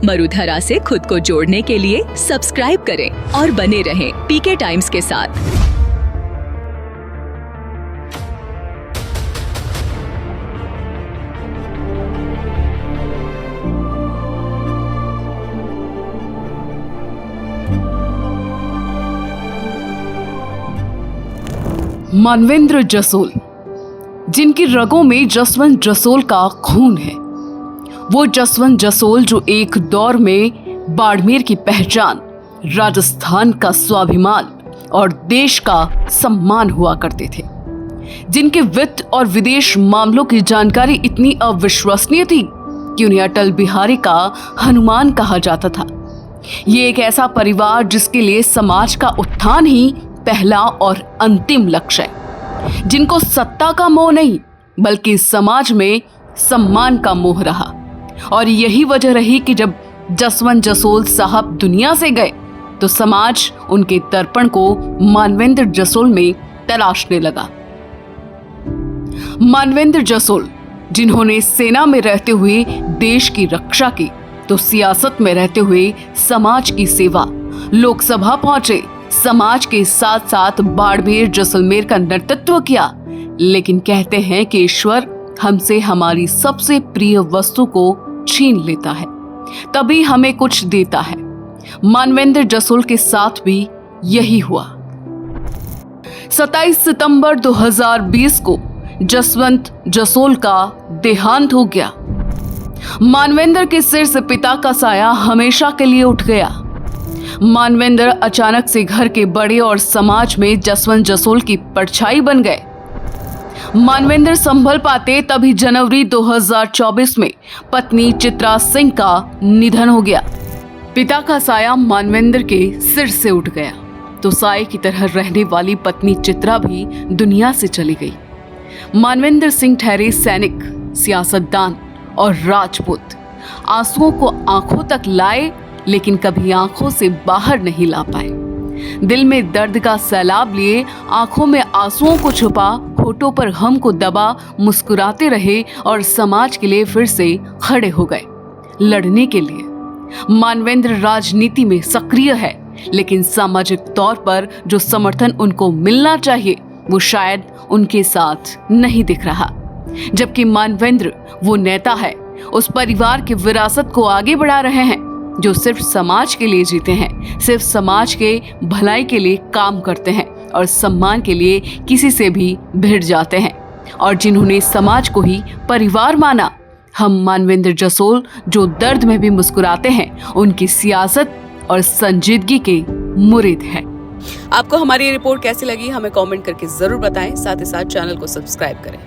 मरुधरा से खुद को जोड़ने के लिए सब्सक्राइब करें और बने रहें पीके टाइम्स के साथ। मानवेंद्र जसोल, जिनकी रगों में जसवंत जसोल का खून है, वो जसवंत जसोल जो एक दौर में बाड़मेर की पहचान, राजस्थान का स्वाभिमान और देश का सम्मान हुआ करते थे, जिनके वित्त और विदेश मामलों की जानकारी इतनी अविश्वसनीय थी कि उन्हें अटल बिहारी का हनुमान कहा जाता था। ये एक ऐसा परिवार जिसके लिए समाज का उत्थान ही पहला और अंतिम लक्ष्य है, जिनको सत्ता का मोह नहीं बल्कि समाज में सम्मान का मोह रहा। और यही वजह रही कि जब जसवंत जसोल साहब दुनिया से गए तो समाज उनके दर्पण को मानवेंद्र जसोल में तलाशने लगा। मानवेंद्र जसोल, जिन्होंने सेना में रहते हुए देश की रक्षा की तो सियासत में रहते हुए समाज की सेवा, लोकसभा पहुंचे, समाज के साथ साथ बाड़मेर जैसलमेर का नेतृत्व किया। लेकिन कहते हैं कि ईश्वर हमसे हमारी सबसे प्रिय वस्तु को छीन लेता है, तभी हमें कुछ देता है। मानवेंद्र जसोल के साथ भी यही हुआ। 27 सितंबर 2020 को जसवंत जसोल का देहांत हो गया। मानवेंद्र के सिर से पिता का साया हमेशा के लिए उठ गया। मानवेंद्र अचानक से घर के बड़े और समाज में जसवंत जसोल की परछाई बन गए। मानवेंद्र संभल पाते तभी जनवरी 2024 में पत्नी चित्रा सिंह का निधन हो गया। पिता का साया मानवेंद्र के सिर से उठ गया तो साये की तरह रहने वाली पत्नी चित्रा भी दुनिया से चली गई। मानवेंद्र सिंह ठहरे सैनिक, सियासतदान और राजपूत। आंसुओं को आंखों तक लाए लेकिन कभी आंखों से बाहर नहीं ला पाए। दिल में दर्द का सैलाब लिए, आंखों में आंसुओं को छुपा, होठों पर गम को दबा, मुस्कुराते रहे और समाज के लिए फिर से खड़े हो गए, लड़ने के लिए। मानवेंद्र राजनीति में सक्रिय है लेकिन सामाजिक तौर पर जो समर्थन उनको मिलना चाहिए वो शायद उनके साथ नहीं दिख रहा। जबकि मानवेंद्र वो नेता है, उस परिवार की विरासत को आगे बढ़ा रहे हैं जो सिर्फ समाज के लिए जीते हैं, सिर्फ समाज के भलाई के लिए काम करते हैं और सम्मान के लिए किसी से भी भिड़ जाते हैं और जिन्होंने समाज को ही परिवार माना। हम मानवेंद्र जसोल जो दर्द में भी मुस्कुराते हैं, उनकी सियासत और संजीदगी के मुरीद हैं। आपको हमारी रिपोर्ट कैसी लगी हमें कमेंट करके जरूर बताएं, साथ ही साथ चैनल को सब्सक्राइब करें।